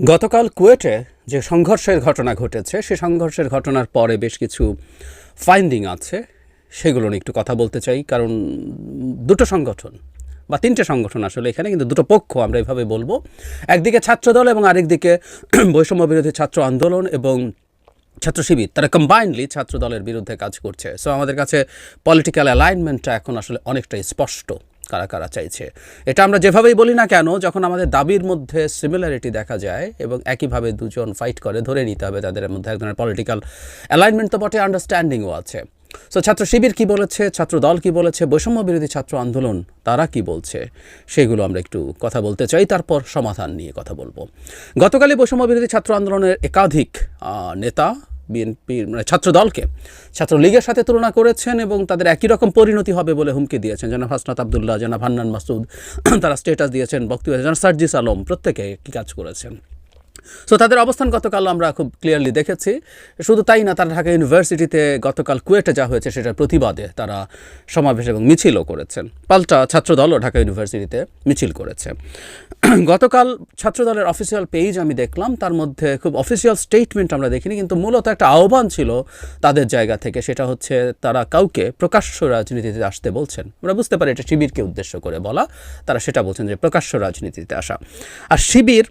গতকাল কুয়েটে যে সংঘর্ষের ঘটনা ঘটেছে সে সংঘর্ষের ঘটনার পরে বেশ কিছু ফাইন্ডিং আছে, সেগুলো নিয়ে একটু কথা বলতে চাই। কারণ দুটো সংগঠন বা তিনটে সংগঠন আসলে এখানে, কিন্তু দুটো পক্ষ আমরা এভাবে বলবো। একদিকে ছাত্রদল এবং আরেকদিকে বৈষম্য বিরোধী ছাত্র আন্দোলন এবং ছাত্র শিবির, তারা কম্বাইন্ডলি ছাত্র দলের বিরুদ্ধে কাজ করছে। সো আমাদের কাছে পলিটিক্যাল অ্যালাইনমেন্টটা এখন আসলে অনেকটাই স্পষ্ট কারা কারা চাইছে। এটা আমরা যেভাবেই বলি না কেন, যখন আমাদের দাবির মধ্যে সিমিলারিটি দেখা যায় এবং একইভাবে দুজন ফাইট করে, ধরে নিতে হবে তাদের মধ্যে এক ধরনের পলিটিক্যাল অ্যালাইনমেন্ট তো বটে, আন্ডারস্ট্যান্ডিংও আছে। সো ছাত্র শিবির কী বলেছে, ছাত্র দল কী বলেছে, বৈষম্য বিরোধী ছাত্র আন্দোলন তারা কি বলছে, সেগুলো আমরা একটু কথা বলতে চাই, তারপর সমাধান নিয়ে কথা বলবো। গতকালই বৈষম্য বিরোধী ছাত্র আন্দোলনের একাধিক নেতা বিএনপির ছাত্র দলকে ছাত্রলীগের সাথে তুলনা করেছেন এবং তাদের একই রকম পরিণতি হবে বলে হুমকি দিয়েছেন। জনাব হাসনাত আবদুল্লাহ, জনাব হান্নান মাসুদ তারা স্টেটাস দিয়েছেন, বক্তব্য জনাব সার্জিস আলম প্রত্যেকে একই কাজ করেছেন। সো তাদের অবস্থান গতকাল আমরা খুব ক্লিয়ারলি দেখেছি। শুধু তাই না, তারা ঢাকা ইউনিভার্সিটিতে গতকাল কুয়েটে যা হয়েছে সেটার প্রতিবাদে তারা সমাবেশ এবং মিছিলও করেছেন। পাল্টা ছাত্রদলও ঢাকা ইউনিভার্সিটিতে মিছিল করেছে। গতকাল ছাত্রদলের অফিসিয়াল পেজ আমি দেখলাম, তার মধ্যে খুব অফিসিয়াল স্টেটমেন্ট আমরা দেখিনি, কিন্তু মূলত একটা আহ্বান ছিল তাদের জায়গা থেকে। সেটা হচ্ছে তারা কাউকে প্রকাশ্য রাজনীতিতে আসতে বলছেন। আমরা বুঝতে পারি এটা শিবিরকে উদ্দেশ্য করে বলা, তারা সেটা বলছেন যে প্রকাশ্য রাজনীতিতে আসা। আর শিবির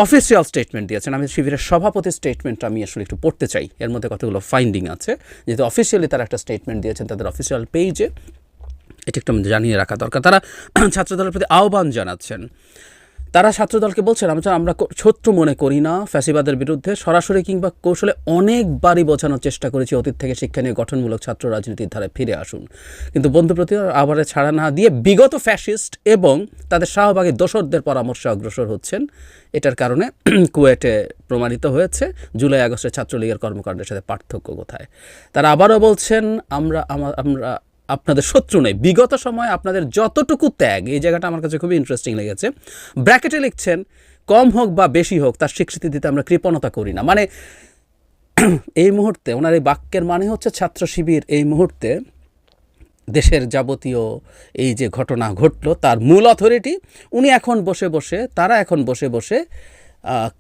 অফিসিয়াল স্টেটমেন্ট দিয়েছেন। আমি শিবিরের সভাপতির স্টেটমেন্টটা আমি আসলে একটু পড়তে চাই, এর মধ্যে কতগুলো ফাইন্ডিং আছে। যেহেতু অফিসিয়ালি তারা একটা স্টেটমেন্ট দিয়েছেন তাদের অফিসিয়াল পেজে, এটা একটু জানিয়ে রাখা দরকার। তারা ছাত্রদলের প্রতি আহ্বান জানাচ্ছেন। তারা ছাত্রদলকে বলছেন, আমরা শত্রু মনে করি না ফ্যাসিবাদের বিরুদ্ধে, সরাসরি কিংবা কৌশলে অনেকবারই বোঝানোর চেষ্টা করেছি অতীত থেকে শিক্ষা নিয়ে গঠনমূলক ছাত্র রাজনীতির ধারায় ফিরে আসুন, কিন্তু বন্ধুপ্রতি আবারে ছাড়া না দিয়ে বিগত ফ্যাসিস্ট এবং তাদের শাহবাগী দোসরদের পরামর্শে অগ্রসর হচ্ছেন। এটার কারণে কুয়েটে প্রমাণিত হয়েছে জুলাই আগস্টের ছাত্রলীগের কর্মকাণ্ডের সাথে পার্থক্য কোথায়। তারা আবারও বলছেন, আমরা আপনাদের শত্রু নেই, বিগত সময় আপনাদের যতটুকু ত্যাগ, এই জায়গাটা আমার কাছে খুবই ইন্টারেস্টিং লেগেছে। ব্র্যাকেটে লিখছেন, কম হোক বা বেশি হোক তার স্বীকৃতি দিতে আমরা কৃপণতা করি না। মানে এই মুহূর্তে ওনার এই বাক্যের মানে হচ্ছে ছাত্র শিবির এই মুহূর্তে দেশের যাবতীয় এই যে ঘটনা ঘটলো তার মূল অথরিটি উনি এখন তারা এখন বসে বসে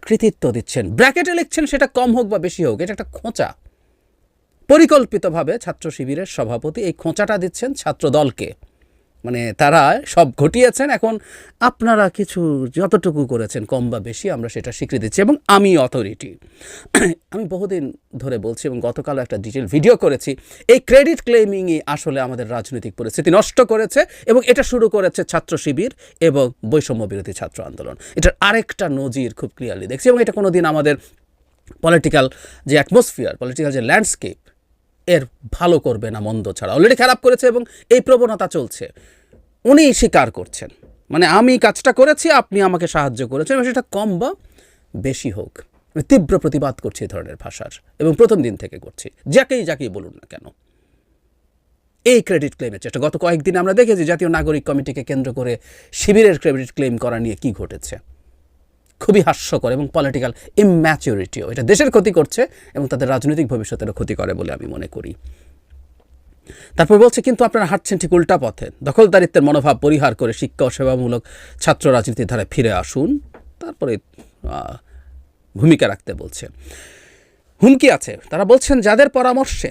কৃতিত্ব দিচ্ছেন। ব্র্যাকেটে লিখছেন সেটা কম হোক বা বেশি হোক, এটা একটা খোঁচা। পরিকল্পিতভাবে ছাত্র শিবিরের সভাপতি এই খোঁচাটা দিচ্ছেন ছাত্র দলকে, মানে তারা সব ঘটিয়েছেন, এখন আপনারা কিছু যতটুকু করেছেন কম বা বেশি আমরা সেটা স্বীকৃতি দিচ্ছি এবং আমি অথরিটি। আমি বহুদিন ধরে বলছি এবং গতকালও একটা ডিটেল ভিডিও করেছি, এই ক্রেডিট ক্লেমিংই আসলে আমাদের রাজনৈতিক পরিস্থিতি নষ্ট করেছে এবং এটা শুরু করেছে ছাত্র শিবির এবং বৈষম্য বিরোধী ছাত্র আন্দোলন। এটার আরেকটা নজির খুব ক্লিয়ারলি দেখছি এবং এটা কোনোদিন আমাদের পলিটিক্যাল যে অ্যাটমসফিয়ার, পলিটিক্যাল যে ল্যান্ডস্কেপ এর ভালো করবে না, মন্দ ছাড়া অলরেডি খারাপ করেছে এবং এই প্রবণতা চলছে। উনি স্বীকার করছেন, মানে আমি কাজটা করেছি, আপনি আমাকে সাহায্য করেছেন এবং সেটা কম বা বেশি হোক। আমি তীব্র প্রতিবাদ করছি এই ধরনের ভাষার এবং প্রথম দিন থেকে করছি, যাকেই বলুন না কেন। এই ক্রেডিট ক্লেমের চেষ্টা গত কয়েকদিন আমরা দেখেছি জাতীয় নাগরিক কমিটিকে কেন্দ্র করে শিবিরের ক্রেডিট ক্লেম করা নিয়ে কি ঘটেছে, খুবই হাস্যকর এবং পলিটিক্যাল ইম্যাচুরিটিও। এটা দেশের ক্ষতি করছে এবং তাদের রাজনৈতিক ভবিষ্যতেরও ক্ষতি করে বলে আমি মনে করি। তারপর বলছে, কিন্তু আপনারা হাঁটছেন ঠিক উল্টা পথে, দখলদারিত্বের মনোভাব পরিহার করে শিক্ষা ও সেবামূলক ছাত্র রাজনীতির ধারায় ফিরে আসুন। তারপরে ভূমিকা রাখতে বলছে, হুমকি আছে। তারা বলছেন, যাদের পরামর্শে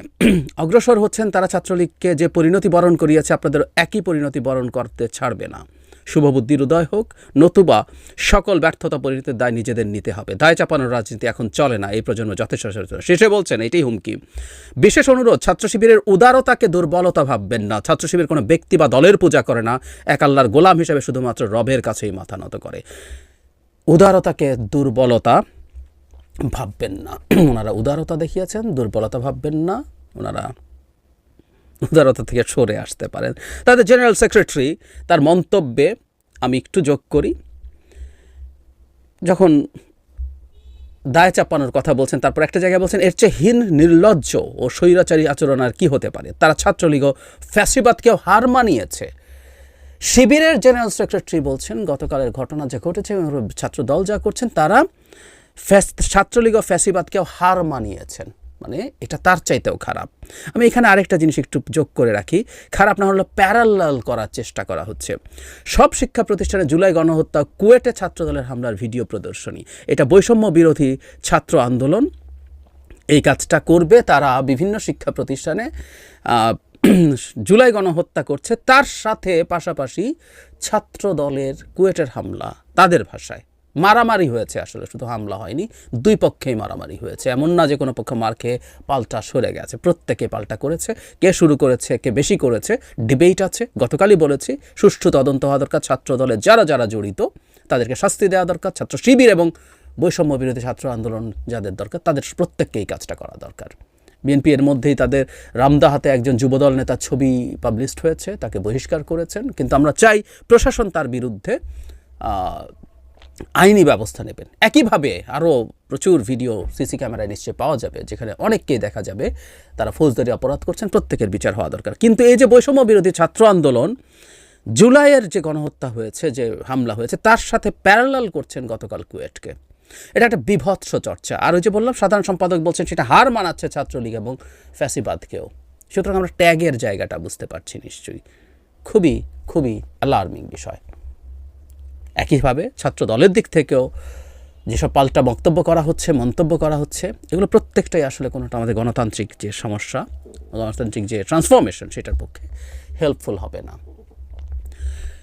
অগ্রসর হচ্ছেন তারা ছাত্রলীগকে যে পরিণতি বরণ করিয়েছে আপনাদের একই পরিণতি বরণ করতে ছাড়বে না। শুভবুদ্ধির উদয় হোক, নতুবা সকল ব্যর্থতা পরিণতির দায় নিজেদের নিতে হবে। দায় চাপানোর রাজনীতি এখন চলে না, এই প্রজন্ম যথেষ্ট সচেতন। শেষে বলছেন, এটাই হুমকি। বিশেষ অনুরোধ, ছাত্র শিবিরের উদারতাকে দুর্বলতা ভাববেন না। ছাত্র শিবির কোনো ব্যক্তি বা দলের পূজা করে না, এক আল্লাহর গোলাম হিসেবে শুধুমাত্র রবের কাছেই মাথা নত করে। উদারতাকে দুর্বলতা ভাববেন না। ওনারা উদারতা দেখিয়েছেন, দুর্বলতা ভাববেন না। ওনারা উদারতা থেকে সরে আসতে পারেন। তাদের জেনারেল সেক্রেটারি তার মন্তব্যে আমি একটু যোগ করি, যখন দায় চাপানোর কথা বলছেন তারপর একটা জায়গায় বলছেন, এর চেয়ে হীন, নির্লজ্জ ও স্বৈরাচারী আচরণ আর কি হতে পারে। তারা ছাত্রলীগ ও ফ্যাসিবাদকেও হার মানিয়েছে। শিবিরের জেনারেল সেক্রেটারি বলছেন, গতকালের ঘটনা যা ঘটেছে, ছাত্র দল যা করছেন, তারা ছাত্রলীগ ও ফ্যাসিবাদকেও হার মানিয়েছেন। মানে এটা তার চাইতেও খারাপ। আমি এখানে আরেকটা জিনিস একটু যোগ করে রাখি, খারাপ না হলো প্যারালাল করার চেষ্টা করা হচ্ছে। সব শিক্ষা প্রতিষ্ঠানে জুলাই গণহত্যা, কুয়েটে ছাত্রদলের হামলার ভিডিও প্রদর্শনী, এটা বৈষম্য বিরোধী ছাত্র আন্দোলন এই কাজটা করবে। তারা বিভিন্ন শিক্ষা প্রতিষ্ঠানে জুলাই গণহত্যা করছে, তার সাথে পাশাপাশি ছাত্র দলের কুয়েটের হামলা, তাদের ভাষায় মারামারি হয়েছে। আসলে শুধু হামলা হয়নি, দুই পক্ষেই মারামারি হয়েছে। এমন না যে কোনো পক্ষ মার খেয়ে পাল্টা সরে গেছে, প্রত্যেকে পাল্টা করেছে। কে শুরু করেছে, কে বেশি করেছে, ডিবেট আছে। গতকালই বলেছি সুষ্ঠু তদন্ত হওয়া দরকার। ছাত্র দলে যারা যারা জড়িত তাদেরকে শাস্তি দেওয়া দরকার। ছাত্র শিবির এবং বৈষম্য বিরোধী ছাত্র আন্দোলন যাদের দরকার, তাদের প্রত্যেককে এই কাজটা করা দরকার। বিএনপি এর মধ্যেই তাদের রামদাহাতে একজন যুবদল নেতার ছবি পাবলিশড হয়েছে, তাকে বহিষ্কার করেছেন। কিন্তু আমরা চাই প্রশাসন তার বিরুদ্ধে আইনি ব্যবস্থা নেবেন। একইভাবে আরও প্রচুর ভিডিও সিসি ক্যামেরায় নিশ্চয়ই পাওয়া যাবে, যেখানে অনেককেই দেখা যাবে তারা ফৌজদারি অপরাধ করছেন। প্রত্যেকের বিচার হওয়া দরকার। কিন্তু এই যে বৈষম্য বিরোধী ছাত্র আন্দোলন, জুলাইয়ের যে গণহত্যা হয়েছে, যে হামলা হয়েছে, তার সাথে প্যারালাল করছেন গতকাল কুয়েটকে। এটা একটা বিভৎস চর্চা। আর ওই যে বললাম, সাধারণ সম্পাদক বলছেন সেটা হার মানাচ্ছে ছাত্রলীগ এবং ফ্যাসিবাদকেও। সুতরাং আমরা ট্যাগের জায়গাটা বুঝতে পারছি নিশ্চয়ই। খুবই খুবই অ্যালার্মিং বিষয়। একইভাবে ছাত্র দলের দিক থেকেও যেসব পাল্টা বক্তব্য করা হচ্ছে, মন্তব্য করা হচ্ছে, এগুলো প্রত্যেকটাই আসলে কোনোটা আমাদের গণতান্ত্রিক যে সমস্যা, গণতান্ত্রিক যে ট্রান্সফরমেশন, সেটার পক্ষে হেল্পফুল হবে না।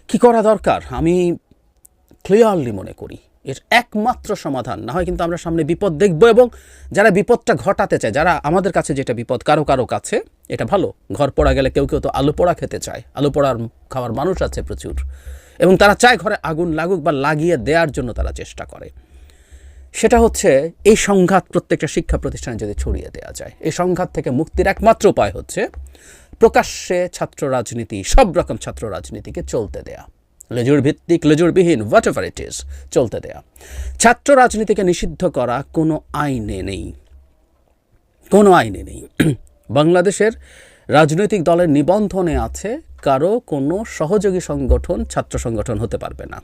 কি করা দরকার? আমি ক্লিয়ারলি মনে করি এর একমাত্র সমাধান, না হয় কিন্তু আমরা সামনে বিপদ দেখব, এবং যারা বিপদটা ঘটাতে চায়, যারা আমাদের কাছে যেটা বিপদ কারো কারো কাছে এটা ভালো, ঘর পোড়া গেলে কেউ কেউ তো আলু পোড়া খেতে চায়, আলু পোড়ার খাওয়ার মানুষ আছে প্রচুর, এবং তারা চায় ঘরে আগুন লাগুক বা লাগিয়ে দেওয়ার জন্য তারা চেষ্টা করে। সেটা হচ্ছে এই সংঘাত প্রত্যেকটা শিক্ষা প্রতিষ্ঠানে যদি ছড়িয়ে দেওয়া যায়। এই সংঘাত থেকে মুক্তির একমাত্র উপায় হচ্ছে প্রকাশ্যে ছাত্র রাজনীতি, সব রকম ছাত্র রাজনীতিকে চলতে দেয়া, লেজুর ভিত্তিক, লেজুরবিহীন, হোয়াট এভার ইট ইজ, চলতে দেয়া। ছাত্র রাজনীতিকে নিষিদ্ধ করা কোনো আইনে নেই, কোনো আইনে নেই। বাংলাদেশের রাজনৈতিক দলের নিবন্ধনে আছে কারো কোনো সহযোগী সংগঠন ছাত্র সংগঠন হতে পারবে না।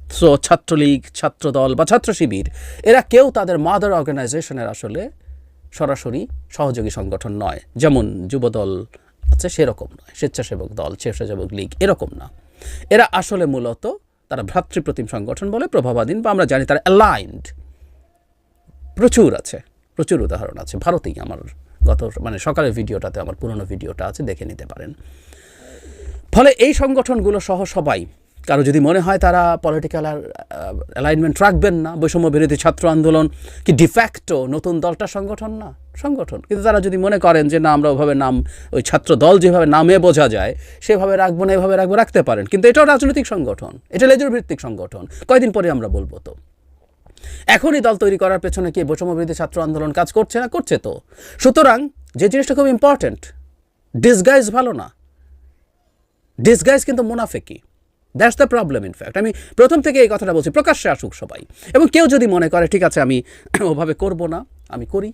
সো ছাত্রলীগ, ছাত্রদল বা ছাত্র শিবির, এরা কেউ তাদের মাদার অর্গানাইজেশনের আসলে সরাসরি সহযোগী সংগঠন নয়। যেমন যুবদল আছে সেরকম নয়, স্বেচ্ছাসেবক দল, স্বেচ্ছাসেবক লীগ এরকম না। এরা আসলে মূলত তারা ভ্রাতৃপ্রতিম সংগঠন বলে, প্রভাবাধীন, বা আমরা জানি তারা অ্যালাইন্ড। প্রচুর আছে, প্রচুর উদাহরণ আছে। ভারতেই আমার সকালের ভিডিওটাতে, আমার পুরনো ভিডিওটা আছে, দেখে নিতে পারেন। ফলে এই সংগঠনগুলো সহ সবাই, কারো যদি মনে হয় তারা পলিটিক্যাল অ্যালাইনমেন্ট রাখবেন না, বৈষম্য বিরোধী ছাত্র আন্দোলন কি ডিফ্যাক্টো নতুন দলটা সংগঠন না? সংগঠন। কিন্তু তারা যদি মনে করেন যে না, আমরা ওইভাবে নাম, ওই ছাত্র দল যেভাবে নামে বোঝা যায় সেভাবে রাখবো না, এভাবে রাখবো, রাখতে পারেন। কিন্তু এটাও রাজনৈতিক সংগঠন, এটা লেজুর ভিত্তিক সংগঠন। কয়দিন পরে আমরা বলবো তো। এখনই দল তৈরি করার পেছনে কি বৈষম্য বিরোধী ছাত্র আন্দোলন কাজ করছে না? করছে তো। সুতরাং যে জিনিসটা খুব ইম্পর্টেন্ট, ডিসগাইজ ভালো না, ডিসগাইজ কিন্তু মুনাফেকি। That's the problem. ইনফ্যাক্ট আমি প্রথম থেকে এই কথাটা বলছি, প্রকাশ্যে আসুক সবাই। এবং কেউ যদি মনে করে ঠিক আছে আমি ওভাবে করব না, আমি করি,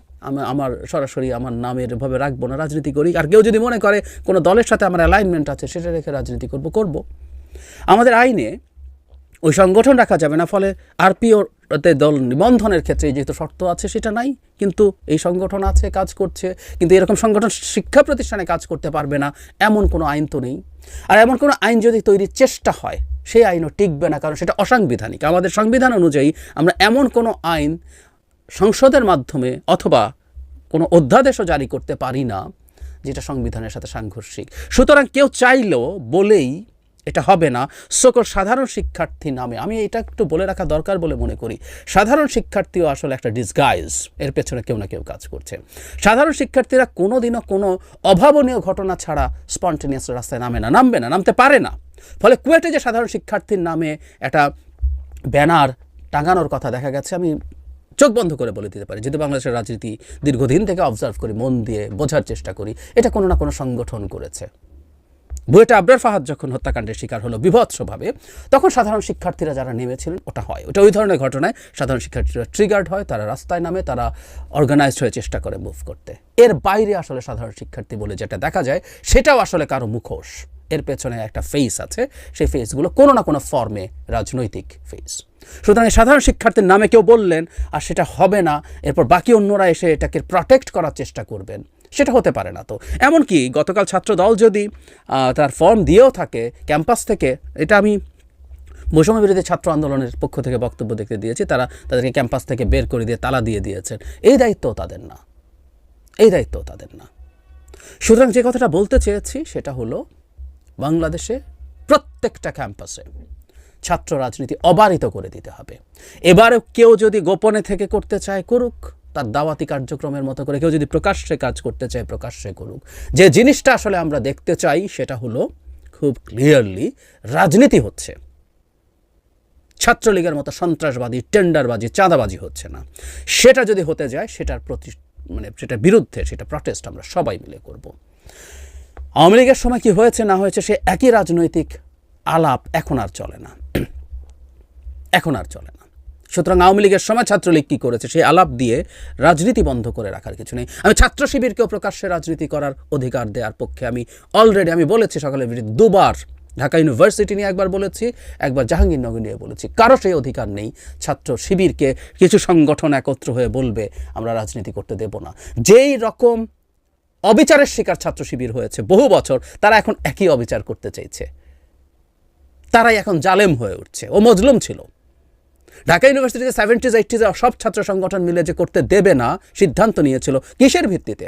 আমার সরাসরি আমার নামের ভাবে রাখবো না, রাজনীতি করি। আর কেউ যদি মনে করে কোনো দলের সাথে আমার অ্যালাইনমেন্ট আছে, সেটা রেখে রাজনীতি করব। আমাদের আইনে ওই সংগঠন রাখা যাবে না। ফলে আরপিওতে দল নিবন্ধনের ক্ষেত্রে যেহেতু শর্ত আছে সেটা নাই, কিন্তু এই সংগঠন আছে, কাজ করছে। কিন্তু এরকম সংগঠন শিক্ষা প্রতিষ্ঠানে কাজ করতে পারবে না এমন কোনো আইন তো নেই। আর এমন কোনো আইন যদি তৈরির চেষ্টা হয়, সেই আইনও টিকবে না, কারণ সেটা অসাংবিধানিক। আমাদের সংবিধান অনুযায়ী আমরা এমন কোনো আইন সংসদের মাধ্যমে অথবা কোনো অধ্যাদেশও জারি করতে পারি না যেটা সংবিধানের সাথে সাংঘর্ষিক। সুতরাং কেউ চাইলেও বলেই এটা হবে না। সকল সাধারণ শিক্ষার্থী নামে, আমি এটা একটু বলে রাখা দরকার বলে মনে করি, সাধারণ শিক্ষার্থীও আসলে একটা ডিসগাইজ, এর পেছনে কেউ না কেউ কাজ করছে। সাধারণ শিক্ষার্থীরা কোনোদিনও কোনো অভাবনীয় ঘটনা ছাড়া স্পন্টেনিয়াস রাস্তায় নামে না, নামবে না, নামতে পারে না। ফলে কুয়েটে যে সাধারণ শিক্ষার্থীর নামে একটা ব্যানার টাঙানোর কথা দেখা গেছে, আমি চোখ বন্ধ করে বলে দিতে পারি, যেহেতু বাংলাদেশের রাজনীতি দীর্ঘদিন থেকে অবজার্ভ করি, মন দিয়ে বোঝার চেষ্টা করি, এটা কোনো না কোনো সংগঠন করেছে। বুয়েটে আবরার ফাহাদ যখন হত্যাকাণ্ডের শিকার হলো বিভৎসভাবে, তখন সাধারণ শিক্ষার্থীরা যারা নেমেছিলেন, ওটা হয়, ওটা ওই ধরনের ঘটনায় সাধারণ শিক্ষার্থীরা ট্রিগার্ড হয়, তারা রাস্তায় নামে, তারা অর্গানাইজড হয়ে চেষ্টা করে মুভ করতে। এর বাইরে আসলে সাধারণ শিক্ষার্থী বলে যেটা দেখা যায়, সেটাও আসলে কারো মুখোশ। এর পেছনে একটা ফেস আছে, সেই ফেসগুলো কোনো না কোনো ফর্মে রাজনৈতিক ফেস। সুতরাং সাধারণ শিক্ষার্থীর নামে কেউ বললেন আর সেটা হবে না, এরপর বাকি অন্যরা এসে এটাকে প্রটেক্ট করার চেষ্টা করবেন, সেটা হতে পারে না। তো এমনকি গতকাল ছাত্রদল যদি তার ফর্ম দিয়েও থাকে ক্যাম্পাস থেকে, এটা আমি বৈষম্য বিরোধী ছাত্র আন্দোলনের পক্ষ থেকে বক্তব্য দেখতে দিয়েছি, তারা তাদেরকে ক্যাম্পাস থেকে বের করে দিয়ে তালা দিয়ে দিয়েছেন, এই দায়িত্বও তাদের না, এই দায়িত্বও তাদের না। সুতরাং যে কথাটা বলতে চেয়েছি সেটা হলো, বাংলাদেশে প্রত্যেকটা ক্যাম্পাসে ছাত্র রাজনীতি অবারিত করে দিতে হবে। এবারে কেউ যদি গোপনে থেকে করতে চায় করুক, তার দাওয়াতি কার্যক্রমের মতো করে, কেউ যদি প্রকাশ্যে কাজ করতে চায় প্রকাশ্যে করুক। যে জিনিসটা আসলে আমরা দেখতে চাই সেটা হলো খুব ক্লিয়ারলি রাজনীতি হচ্ছে, ছাত্রলীগের মতো সন্ত্রাসবাদী, টেন্ডারবাজি, চাঁদাবাজি হচ্ছে না। সেটা যদি হতে যায় সেটার প্রতি সেটার বিরুদ্ধে সেটা প্রটেস্ট আমরা সবাই মিলে করব। আওয়ামী লীগের সময় কি হয়েছে না হয়েছে সে একই রাজনৈতিক আলাপ এখন আর চলে না, এখন আর চলে না। সুতরাং আওয়ামী লীগের সময় ছাত্রলীগ কী করেছে সেই আলাপ দিয়ে রাজনীতি বন্ধ করে রাখার কিছু নেই। আমি ছাত্র শিবিরকেও প্রকাশ্যে রাজনীতি করার অধিকার দেওয়ার পক্ষে। আমি বলেছি সকালের ভিডিওতে দুবার, ঢাকা ইউনিভার্সিটি নিয়ে একবার বলেছি, একবার জাহাঙ্গীরনগর নিয়ে বলেছি, কারো সেই অধিকার নেই ছাত্র শিবিরকে কিছু সংগঠন একত্র হয়ে বলবে আমরা রাজনীতি করতে দেব না। যেই রকম অবিচারের শিকার ছাত্র শিবির হয়েছে বহু বছর, তারা এখন একই অবিচার করতে চাইছে, তারাই এখন জালেম হয়ে উঠছে। ও মজলুম ছিল। ঢাকা ইউনিভার্সিটিতে 70s 80s সব ছাত্র সংগঠন মিলে যে করতে দেবে না সিদ্ধান্ত নিয়েছিল, কিসের ভিত্তিতে?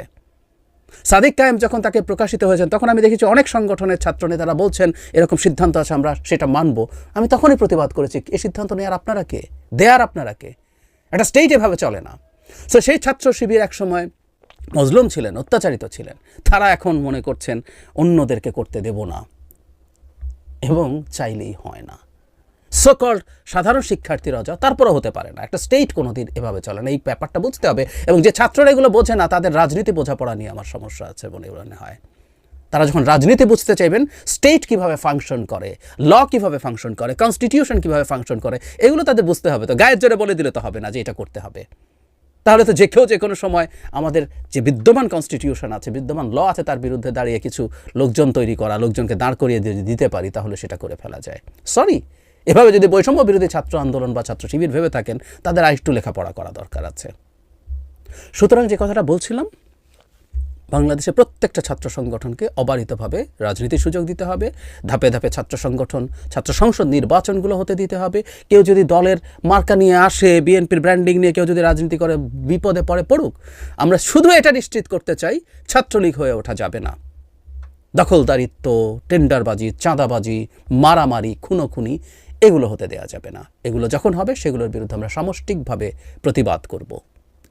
সাদিক কায়েম যখন তাকে প্রকাশিত হয়েছেন তখন আমি দেখেছি অনেক সংগঠনের ছাত্র নেতারা বলছেন এরকম সিদ্ধান্ত আছে, আমরা সেটা মানব। আমি তখনই প্রতিবাদ করেছি, এই সিদ্ধান্ত নেওয়ার আপনারা কে, দেয়ার আপনারা কে? একটা স্টেট এভাবে চলে না। সো সেই ছাত্র শিবির একসময় মজলুম ছিলেন, অত্যাচারিত ছিলেন, তারা এখন মনে করছেন অন্যদেরকে করতে দেব না, এবং চাইলেই হয় না। সোকল্ড সাধারণ শিক্ষার্থীরা যা, তারপরে হতে পারে না। একটা স্টেট কোনোদিন এভাবে চলে না, এই ব্যাপারটা বুঝতে হবে। এবং যে ছাত্ররা এগুলো বোঝে না, তাদের রাজনীতি বোঝাপড়া নিয়ে আমার সমস্যা আছে বলে মনে হয়। তারা যখন রাজনীতি বুঝতে চাইবেন, স্টেট কিভাবে ফাংশন করে, ল কিভাবে ফাংশন করে, কনস্টিটিউশন কিভাবে ফাংশন করে, এগুলো তাদের বুঝতে হবে। তো গায়ের জোরে বলে দিলে তো হবে না যে এটা করতে হবে। তাহলে তো যে কেউ যে কোনো সময় আমাদের যে বিদ্যমান কনস্টিটিউশন আছে, বিদ্যমান ল আছে, তার বিরুদ্ধে দাঁড়িয়ে কিছু লোকজন তৈরি করা, লোকজনকে দাঁড় করিয়ে দিতে পারি, তাহলে সেটা করে ফেলা যায়। সরি, এভাবে যদি বৈষম্য বিরোধী ছাত্র আন্দোলন বা ছাত্র শিবির ভেবে থাকেন, তাদের আরেকটু লেখাপড়া করা দরকার আছে। সুতরাং যে কথাটা বলছিলাম, বাংলাদেশে প্রত্যেকটা ছাত্র সংগঠনকে অবারিতভাবে রাজনীতির সুযোগ দিতে হবে। ধাপে ধাপে ছাত্র সংগঠন, ছাত্র সংসদ নির্বাচনগুলো হতে দিতে হবে। কেউ যদি দলের মার্কা নিয়ে আসে, বিএনপির ব্র্যান্ডিং নিয়ে কেউ যদি রাজনীতি করে, বিপদে পড়ুক। আমরা শুধু এটা নিশ্চিত করতে চাই, ছাত্রলীগ হয়ে ওঠা যাবে না। দখলদারিত্ব, টেন্ডারবাজি, চাঁদাবাজি, মারামারি, খুনোখুনি, এগুলো হতে দেওয়া যাবে না। এগুলো যখন হবে সেগুলোর বিরুদ্ধে আমরা সামষ্টিকভাবে প্রতিবাদ করব।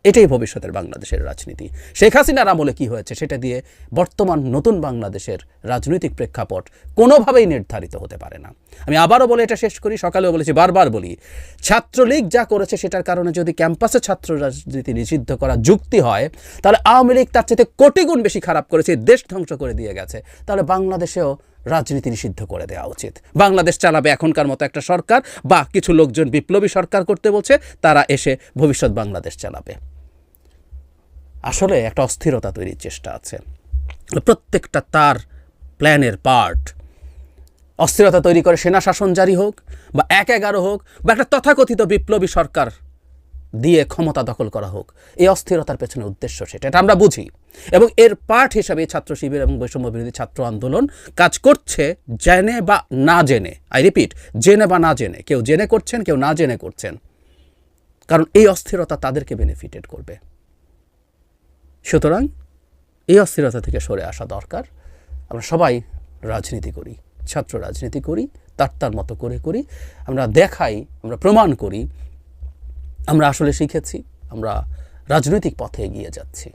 এটাই ভবিষ্যতের বাংলাদেশের রাজনীতি। শেখ হাসিনার আমলে কী হয়েছে সেটা দিয়ে বর্তমান নতুন বাংলাদেশের রাজনৈতিক প্রেক্ষাপট কোনোভাবেই নির্ধারিত হতে পারে না। আমি আবারও বলে এটা শেষ করি, সকালেও বলেছি, বারবার বলি, ছাত্রলীগ যা করেছে সেটার কারণে যদি ক্যাম্পাসে ছাত্র রাজনীতি নিষিদ্ধ করা যুক্তি হয়, তাহলে আওয়ামী লীগ তার চেয়ে কোটি গুণ বেশি খারাপ করেছে, দেশ ধ্বংস করে দিয়ে গেছে। তাহলে বাংলাদেশেও রাজনীতি নিষিদ্ধ করে দেওয়া উচিত। বাংলাদেশ চালাবে এখনকার মতো একটা সরকার, বা কিছু লোকজন বিপ্লবী সরকার করতে বলছে, তারা এসে ভবিষ্যৎ বাংলাদেশ চালাবে। আসলে একটা অস্থিরতা তৈরির চেষ্টা আছে, প্রত্যেকটা তার প্ল্যানের পার্ট। অস্থিরতা তৈরি করে সেনা শাসন জারি হোক, বা 1-11 হোক, বা একটা তথাকথিত বিপ্লবী সরকার দিয়ে ক্ষমতা দখল করা হোক, এই অস্থিরতার পেছনে উদ্দেশ্য সেটা, এটা আমরা বুঝি। এবং এর পার্ট হিসাবে ছাত্র শিবির এবং বৈষম্য বিরোধী ছাত্র আন্দোলন কাজ করছে, জেনে বা না জেনে। আই রিপিট, জেনে বা না জেনে। কেউ জেনে করছেন, কেউ না জেনে করছেন, কারণ এই অস্থিরতা তাদেরকে বেনিফিটেড করবে। সুতরাং এই অস্থিরতা থেকে সরে আসা দরকার। আমরা সবাই রাজনীতি করি, ছাত্র রাজনীতি করি, তার মতো করে করি। আমরা দেখাই, আমরা প্রমাণ করি আমরা আসলে শিখেছি, আমরা রাজনৈতিক পথে এগিয়ে যাচ্ছি।